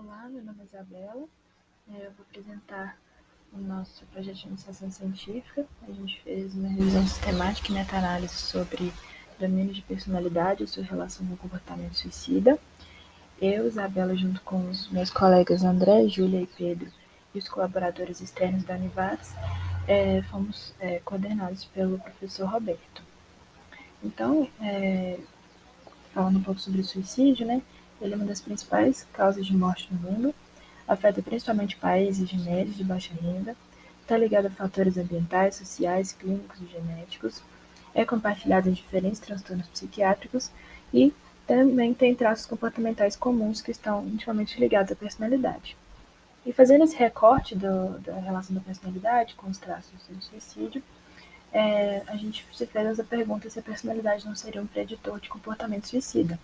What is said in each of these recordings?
Olá, meu nome é Isabela. Eu vou apresentar o nosso projeto de iniciação científica. A gente fez uma revisão sistemática e meta-análise sobre domínio de personalidade e sua relação com o comportamento suicida. Eu, Isabela, junto com os meus colegas André, Júlia e Pedro e os colaboradores externos da Univates, fomos coordenados pelo professor Roberto. Então, falando um pouco sobre o suicídio, né? Ele é uma das principais causas de morte no mundo, afeta principalmente países de média e de baixa renda, está ligado a fatores ambientais, sociais, clínicos e genéticos, é compartilhado em diferentes transtornos psiquiátricos e também tem traços comportamentais comuns que estão intimamente ligados à personalidade. E fazendo esse recorte da relação da personalidade com os traços do suicídio, a gente se fez essa pergunta se a personalidade não seria um preditor de comportamento suicida.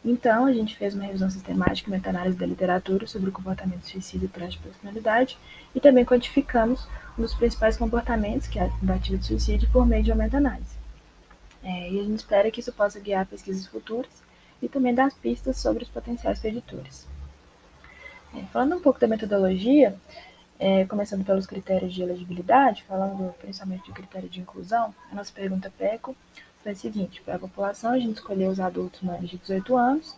Então, a gente fez uma revisão sistemática e meta-análise da literatura sobre o comportamento suicida e traços de personalidade e também quantificamos um dos principais comportamentos, que é a tentativa de suicídio, por meio de uma meta-análise. E a gente espera que isso possa guiar pesquisas futuras e também dar pistas sobre os potenciais preditores. Falando um pouco da metodologia, começando pelos critérios de elegibilidade, falando principalmente do critério de inclusão, a nossa pergunta PECO foi a seguinte: para a população, a gente escolheu os adultos maiores de 18 anos,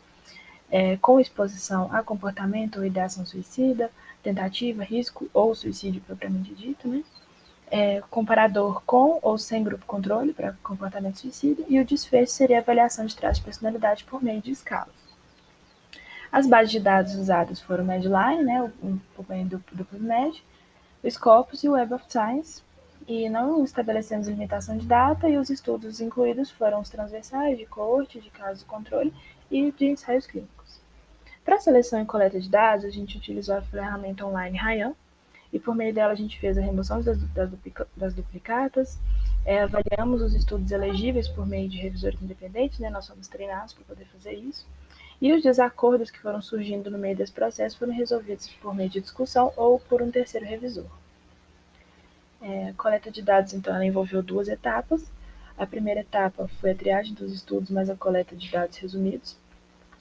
com exposição a comportamento ou ideação suicida, tentativa, risco ou suicídio propriamente dito, né? Comparador com ou sem grupo controle para comportamento suicida, e o desfecho seria a avaliação de traços de personalidade por meio de escalas. As bases de dados usadas foram o Medline, né, o bem do PubMed, o Scopus e o Web of Science, e não estabelecemos limitação de data, e os estudos incluídos foram os transversais, de coorte, de casos de controle e de ensaios clínicos. Para a seleção e coleta de dados, a gente utilizou a ferramenta online Ryan, e por meio dela a gente fez a remoção das duplicatas, avaliamos os estudos elegíveis por meio de revisores independentes, né, nós fomos treinados para poder fazer isso, e os desacordos que foram surgindo no meio desse processo foram resolvidos por meio de discussão ou por um terceiro revisor. A coleta de dados, então, ela envolveu duas etapas. A primeira etapa foi a triagem dos estudos, mais a coleta de dados resumidos.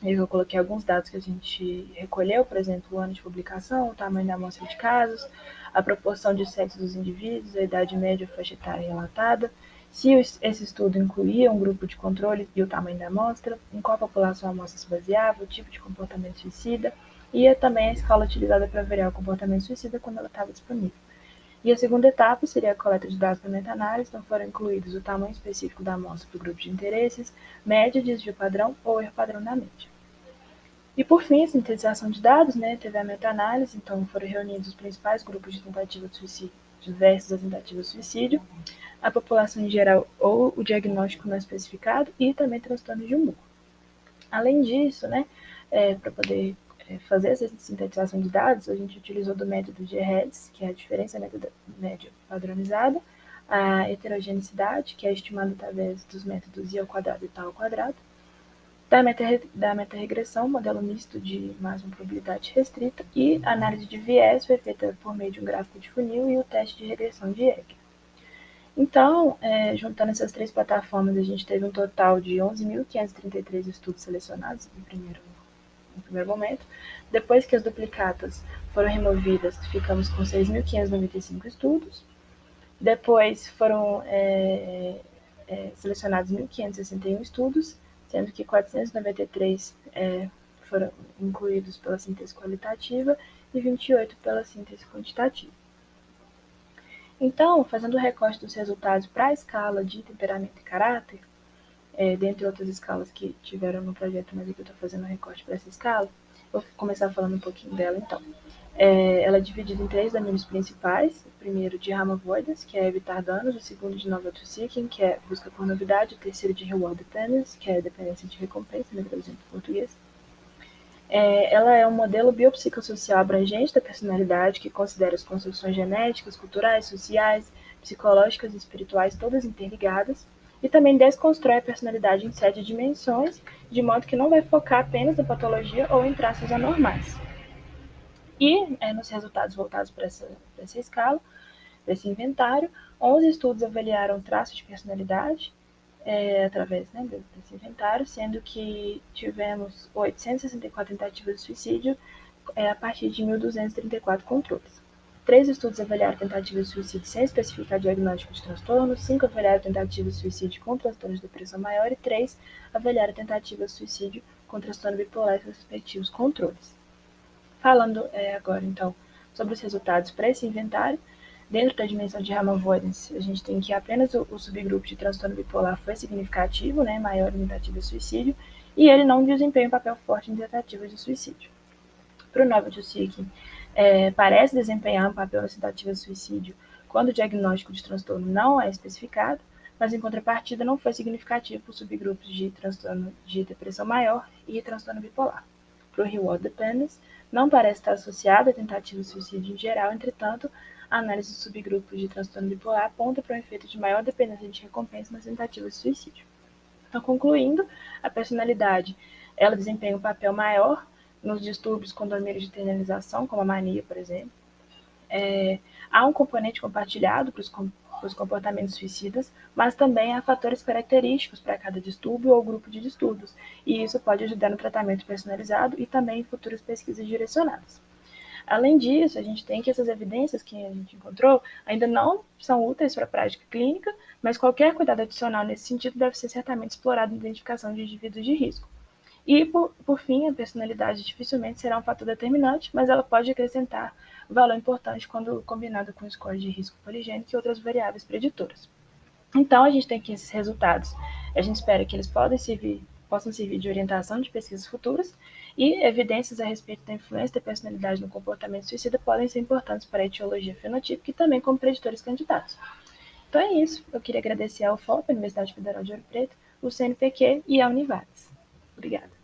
Eu coloquei alguns dados que a gente recolheu, por exemplo, o ano de publicação, o tamanho da amostra de casos, a proporção de sexo dos indivíduos, a idade média e faixa etária relatada, se esse estudo incluía um grupo de controle e o tamanho da amostra, em qual população a amostra se baseava, o tipo de comportamento suicida e também a escala utilizada para avaliar o comportamento suicida quando ela estava disponível. E a segunda etapa seria a coleta de dados para meta-análise, então foram incluídos o tamanho específico da amostra para o grupo de interesses, média, desvio padrão ou erro padrão da média. E por fim, a sintetização de dados, né, teve a meta-análise, então foram reunidos os principais grupos de tentativa de suicídio versus as tentativas de suicídio, a população em geral ou o diagnóstico não especificado e também transtorno de humor. Além disso, né, para poder fazer essa sintetização de dados, a gente utilizou do método GREDS, que é a diferença média padronizada, a heterogeneidade, que é estimada através dos métodos I ao quadrado e tal ao quadrado, da meta-regressão, modelo misto de máxima probabilidade restrita, e a análise de viés foi feita por meio de um gráfico de funil e o teste de regressão de Egger. Então, juntando essas três plataformas, a gente teve um total de 11.533 estudos selecionados no primeiro momento. Depois que as duplicatas foram removidas, ficamos com 6.595 estudos. Depois foram selecionados 1.561 estudos, sendo que 493 foram incluídos pela síntese qualitativa e 28 pela síntese quantitativa. Então, fazendo o recorte dos resultados para a escala de temperamento e caráter, dentre outras escalas que tiveram no projeto, mas aqui eu estou fazendo o recorte para essa escala, vou começar falando um pouquinho dela, então. Ela é dividida em três domínios principais. O primeiro de harm avoidance, que é evitar danos. O segundo de novelty seeking, que é busca por novidade. O terceiro de reward dependence, que é dependência de recompensa, né, traduzindo para português. Ela é um modelo biopsicossocial abrangente da personalidade que considera as construções genéticas, culturais, sociais, psicológicas e espirituais todas interligadas, e também desconstrói a personalidade em 7 dimensões, de modo que não vai focar apenas na patologia ou em traços anormais. E, nos resultados voltados para essa escala, para esse inventário, 11 estudos avaliaram traços de personalidade, através, né, desse inventário, sendo que tivemos 864 tentativas de suicídio a partir de 1.234 controles. 3 estudos avaliaram tentativas de suicídio sem especificar diagnóstico de transtorno, 5 avaliaram tentativas de suicídio com transtorno de depressão maior e 3 avaliaram tentativas de suicídio com transtorno bipolar e seus respectivos controles. Falando agora, então, sobre os resultados para esse inventário, dentro da dimensão de Raman Avoidance, a gente tem que apenas o subgrupo de transtorno bipolar foi significativo, né, maior em tentativa de suicídio, e ele não desempenha um papel forte em tentativas de suicídio. Para o Novel Seeking, parece desempenhar um papel nas tentativas de suicídio quando o diagnóstico de transtorno não é especificado, mas em contrapartida não foi significativo para os subgrupos de transtorno de depressão maior e transtorno bipolar. Para o Reward Dependence, não parece estar associado a tentativa de suicídio em geral, entretanto, a análise dos subgrupos de transtorno bipolar aponta para um efeito de maior dependência de recompensa nas tentativas de suicídio. Então, concluindo, a personalidade ela desempenha um papel maior nos distúrbios com domínio de internalização, como a mania, por exemplo. Há um componente compartilhado para os comportamentos suicidas, mas também há fatores característicos para cada distúrbio ou grupo de distúrbios, e isso pode ajudar no tratamento personalizado e também em futuras pesquisas direcionadas. Além disso, a gente tem que essas evidências que a gente encontrou ainda não são úteis para a prática clínica, mas qualquer cuidado adicional nesse sentido deve ser certamente explorado na identificação de indivíduos de risco. E, por fim, a personalidade dificilmente será um fator determinante, mas ela pode acrescentar valor importante quando combinada com score de risco poligênico e outras variáveis preditoras. Então, a gente tem aqui esses resultados. A gente espera que eles possam servir de orientação de pesquisas futuras e evidências a respeito da influência da personalidade no comportamento suicida podem ser importantes para a etiologia fenotípica e também como preditores candidatos. Então é isso. Eu queria agradecer ao UFOP, a Universidade Federal de Ouro Preto, o CNPq e a Univates. Obrigada.